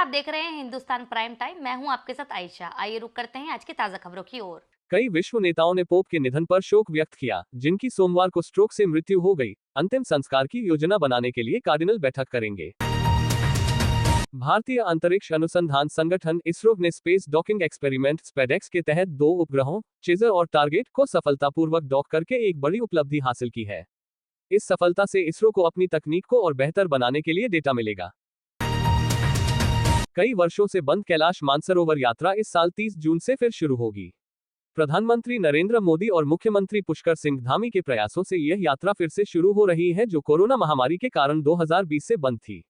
आप देख रहे हैं हिंदुस्तान प्राइम टाइम। मैं हूं आपके साथ आयशा। आइए रुक करते हैं आज की ताजा खबरों की ओर। कई विश्व नेताओं ने पोप के निधन पर शोक व्यक्त किया, जिनकी सोमवार को स्ट्रोक से मृत्यु हो गई। अंतिम संस्कार की योजना बनाने के लिए कार्डिनल बैठक करेंगे। भारतीय अंतरिक्ष अनुसंधान संगठन इसरो ने स्पेस डॉकिंग एक्सपेरिमेंट स्पेडेक्स के तहत 2 उपग्रहों चेजर और टारगेट को सफलतापूर्वक डॉक करके एक बड़ी उपलब्धि हासिल की है। इस सफलता से इसरो को अपनी तकनीक को और बेहतर बनाने के लिए डेटा मिलेगा। कई वर्षों से बंद कैलाश मानसरोवर यात्रा इस साल 30 जून से फिर शुरू होगी। प्रधानमंत्री नरेंद्र मोदी और मुख्यमंत्री पुष्कर सिंह धामी के प्रयासों से यह यात्रा फिर से शुरू हो रही है, जो कोरोना महामारी के कारण 2020 से बंद थी।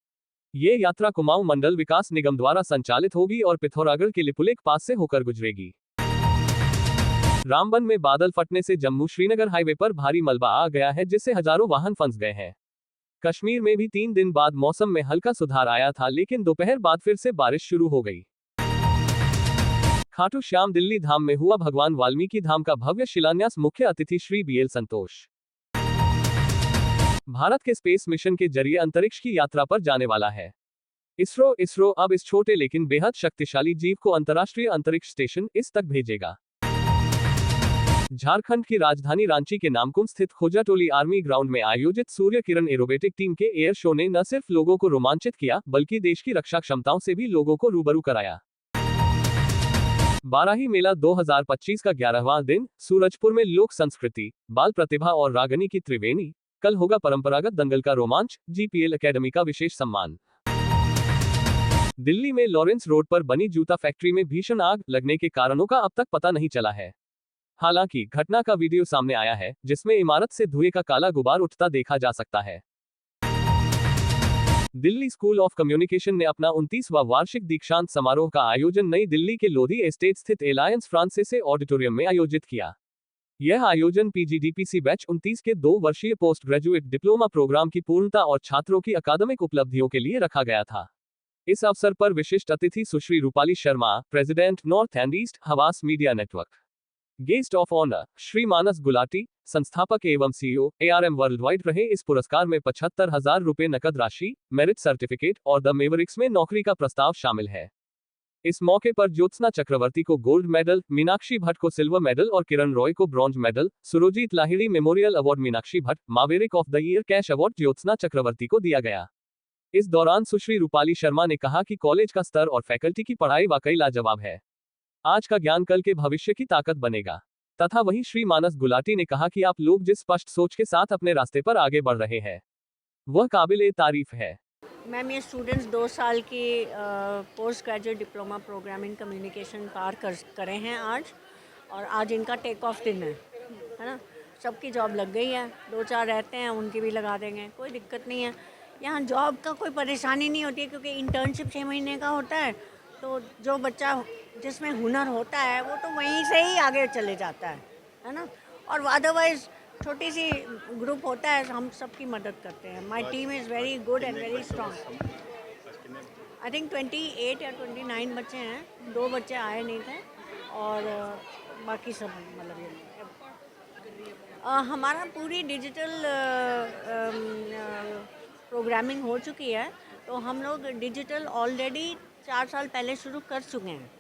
ये यात्रा कुमाऊं मंडल विकास निगम द्वारा संचालित होगी और पिथौरागढ़ के लिपुलेख पास से होकर गुजरेगी। रामबन में बादल फटने से जम्मू श्रीनगर हाईवे पर भारी मलबा आ गया है, जिससे हजारों वाहन फंस गए हैं। कश्मीर में भी 3 दिन बाद मौसम में हल्का सुधार आया था, लेकिन दोपहर बाद फिर से बारिश शुरू हो गई। खाटू श्याम दिल्ली धाम में हुआ भगवान वाल्मीकि धाम का भव्य शिलान्यास, मुख्य अतिथि श्री बीएल संतोष। भारत के स्पेस मिशन के जरिए अंतरिक्ष की यात्रा पर जाने वाला है इसरो अब इस छोटे लेकिन बेहद शक्तिशाली जीव को अंतर्राष्ट्रीय अंतरिक्ष स्टेशन इस तक भेजेगा। झारखंड की राजधानी रांची के नामकुम स्थित खोजाटोली आर्मी ग्राउंड में आयोजित सूर्य किरण एरोबेटिक टीम के एयर शो ने न सिर्फ लोगों को रोमांचित किया, बल्कि देश की रक्षा क्षमताओं से भी लोगों को रूबरू कराया। बाराही मेला 2025 का 11वां दिन सूरजपुर में लोक संस्कृति, बाल प्रतिभा और रागनी की त्रिवेणी। कल होगा परंपरागत दंगल का रोमांच, जीपीएल एकेडमी का विशेष सम्मान। दिल्ली में लॉरेंस रोड पर बनी जूता फैक्ट्री में भीषण आग लगने के कारणों का अब तक पता नहीं चला है। हालांकि घटना का वीडियो सामने आया है, जिसमें इमारत से धुएं का काला गुबार उठता देखा जा सकता है। दिल्ली स्कूल ऑफ कम्युनिकेशन ने अपना 29वां वार्षिक दीक्षांत समारोह का आयोजन नई दिल्ली के लोधी एस्टेट स्थित एलायंस फ्रांसीसी ऑडिटोरियम में आयोजित किया। यह आयोजन पीजीडीपीसी बैच 29 के 2 वर्षीय पोस्ट ग्रेजुएट डिप्लोमा प्रोग्राम की पूर्णता और छात्रों की अकादमिक उपलब्धियों के लिए रखा गया था। इस अवसर पर विशिष्ट अतिथि Sushri Rupali Sharma, president North and East Havas Media Network. Guest of honour Shri Manas Gulati, संस्थापक एवं सीईओ एआरएम वर्ल्ड वाइड रहे। इस पुरस्कार में 75,000 रुपए नकद राशि, मेरिट सर्टिफिकेट और द मेवरिक्स में नौकरी का प्रस्ताव शामिल है। इस मौके पर ज्योत्सना चक्रवर्ती को गोल्ड मेडल, मीनाक्षी भट्ट को सिल्वर मेडल और किरण रॉय को bronze medal, Surojit Lahiri memorial award Meenakshi Bhatt, maverick of the year cash award Jyotsna Chakraborty को दिया गया। इस दौरान सुश्री रूपाली शर्मा ने कहा कि कॉलेज का स्तर और फैकल्टी की पढ़ाई वाकई लाजवाब है। आज का ज्ञान कल के भविष्य की ताकत बनेगा। तथा वहीं श्री मानस गुलाटी ने कहा कि आप लोग जिस स्पष्ट सोच के साथ अपने रास्ते पर आगे बढ़ रहे हैं, वह काबिले तारीफ है। मैम, ये स्टूडेंट्स 2 साल की post graduate diploma programme in communication पार करे हैं आज, और आज इनका टेक ऑफ दिन है ना। सबकी जॉब लग गई है, 2-4 रहते हैं, उनकी भी लगा देंगे, कोई दिक्कत नहीं है। यहाँ जॉब का कोई परेशानी नहीं होती है, क्योंकि इंटर्नशिप 6 महीने का होता है। तो जो बच्चा जिसमें हुनर होता है वो तो वहीं से ही आगे चले जाता है ना। और अदरवाइज छोटी सी ग्रुप होता है, हम सबकी मदद करते हैं। My team is very good and very strong. I think 28 या 29 बच्चे हैं, 2 बच्चे आए नहीं थे, और बाकी सब मतलब ये हमारा पूरी डिजिटल प्रोग्रामिंग हो चुकी है। तो हम लोग डिजिटल ऑलरेडी 4 साल पहले शुरू कर चुके हैं,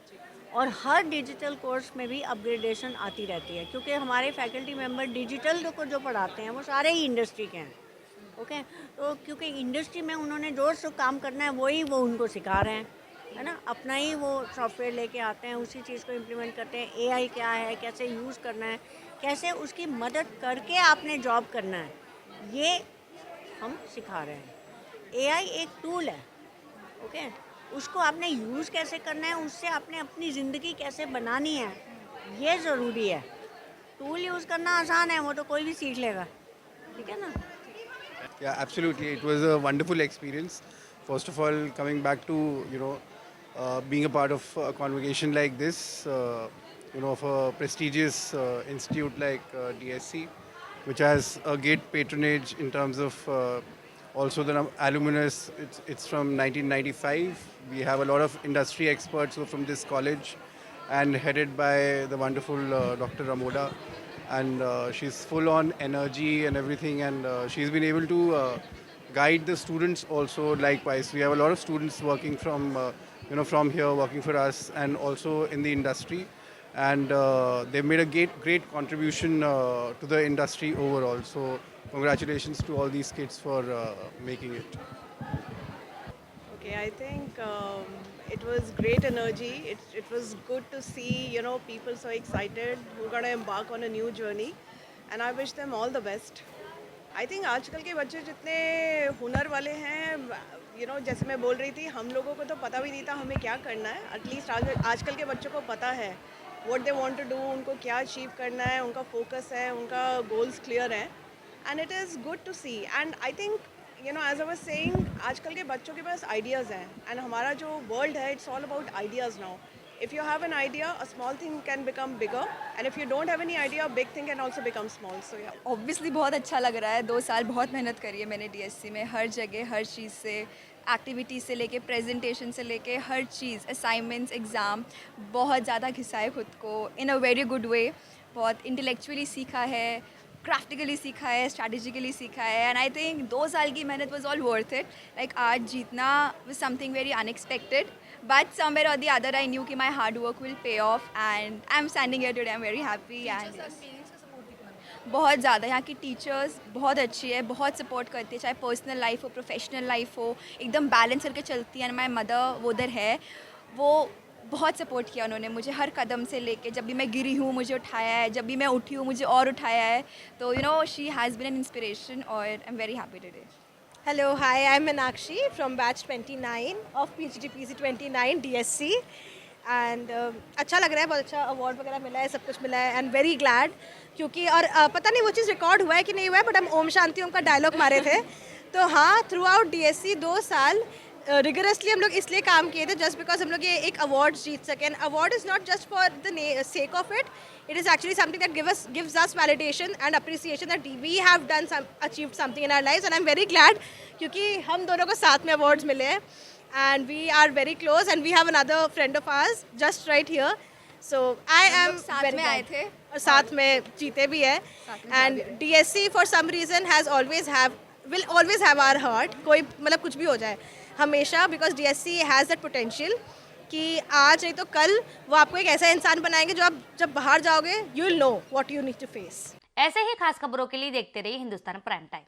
और हर डिजिटल कोर्स में भी अपग्रेडेशन आती रहती है, क्योंकि हमारे फैकल्टी मेंबर डिजिटल को जो पढ़ाते हैं वो सारे ही इंडस्ट्री के हैं। ओके, तो क्योंकि इंडस्ट्री में उन्होंने जो काम करना है वही वो उनको सिखा रहे हैं, है ना। अपना ही वो सॉफ्टवेयर लेके आते हैं, उसी चीज़ को इम्प्लीमेंट करते हैं। एआई क्या है, कैसे यूज़ करना है, कैसे उसकी मदद करके आपने जॉब करना है, ये हम सिखा रहे हैं। एआई एक टूल है, ओके, उसको आपने यूज़ कैसे करना है, उससे आपने अपनी ज़िंदगी कैसे बनानी है, ये ज़रूरी है। टूल यूज़ करना आसान है, वो तो कोई भी सीख लेगा, ठीक है ना। Yeah, absolutely. It was a wonderful experience. First of all, coming back to being a part of a convocation like this, of a prestigious institute like DSC, which has a great patronage in terms of also the alumnus. It's from 1995. We have a lot of industry experts who are from this college, and headed by the wonderful Dr. Ramoda. And she's full on energy and everything, and she's been able to guide the students also. Likewise, we have a lot of students working from from here working for us and also in the industry. And they've made a great contribution to the industry overall. So congratulations to all these kids for making it. Okay, I think it was great energy. It was good to see, people so excited who are going to embark on a new journey. And I wish them all the best. I think आजकल के बच्चे जितने हुनर वाले हैं, जैसे मैं बोल रही थी, हम लोगों को तो पता भी नहीं था हमें क्या करना है. एटलीस्ट आजकल के बच्चों को पता है what they want to do, उनको क्या अचीव करना है, उनका फोकस है, उनका गोल्स क्लियर है. And it is good to see. And I think as I was saying, आजकल के बच्चों के पास आइडियाज़ हैं. एंड हमारा जो वर्ल्ड है, it's all about ideas now. If you have an idea, a small thing can become bigger. And if you don't have any idea, a big thing can also become small. So yeah. Obviously बहुत अच्छा लग रहा है. 2 साल बहुत मेहनत करी है मैंने DSC में, हर जगह हर चीज़ से, एक्टिविटी से लेके प्रेजेंटेशन से लेके हर चीज़, असाइनमेंट्स, एग्ज़ाम, बहुत ज़्यादा घिसा है खुद को इन अ वेरी गुड वे. बहुत इंटेलेक्चुअली सीखा है, प्रैक्टिकली सीखा है, स्ट्रैटेजिकली सीखा है. एंड आई थिंक 2 साल की मेहनत was all worth it. Like आज जीतना was something very unexpected, but somewhere और द अदर आई न्यू कि my hard work will pay of. And I am standing here today. I am very happy. And बहुत ज़्यादा यहाँ की teachers बहुत अच्छी है, बहुत सपोर्ट करती है, चाहे पर्सनल लाइफ हो, प्रोफेशनल लाइफ हो, एकदम बैलेंस करके चलती है. एंड माई मदर वो उधर है, वो बहुत सपोर्ट किया उन्होंने मुझे हर कदम से लेके. जब भी मैं गिरी हूँ मुझे उठाया है, जब भी मैं उठी हूँ मुझे और उठाया है. तो she has been an inspiration और I am very happy today. Hello, hi, I'm Meenakshi from batch 29 of PGDPC 29 DSC. And अच्छा लग रहा है, बहुत अच्छा अवार्ड वगैरह मिला है, सब कुछ मिला है. एंड वेरी ग्लैड क्योंकि और पता नहीं वो चीज़ रिकॉर्ड हुआ है कि नहीं हुआ है, बट हम ओम शांति ओम का डायलॉग मारे थे. तो हाँ, थ्रू आउट DSC 2 साल रिगरसली हम लोग इसलिए काम किए थे जस्ट बिकॉज हम लोग ये एक अवार्ड जीत सकें. Award is not just for the sake of it, it is actually something that gives us validation and appreciation that we have achieved something in our lives. And I'm very glad क्योंकि हम दोनों को साथ में awards मिले हैं and we are very close and we have another friend of ours just right here. So I am साथ में आए थे और साथ में जीते भी है. And DSC for some reason will always have our heart. कोई मतलब कुछ भी हो जाए हमेशा, because DSC has that potential कि आज नहीं तो कल वो आपको एक ऐसा इंसान बनाएंगे जो आप जब बाहर जाओगे you will know what you need to face. ऐसे ही खास खबरों के लिए देखते रहिए हिंदुस्तान प्राइम टाइम.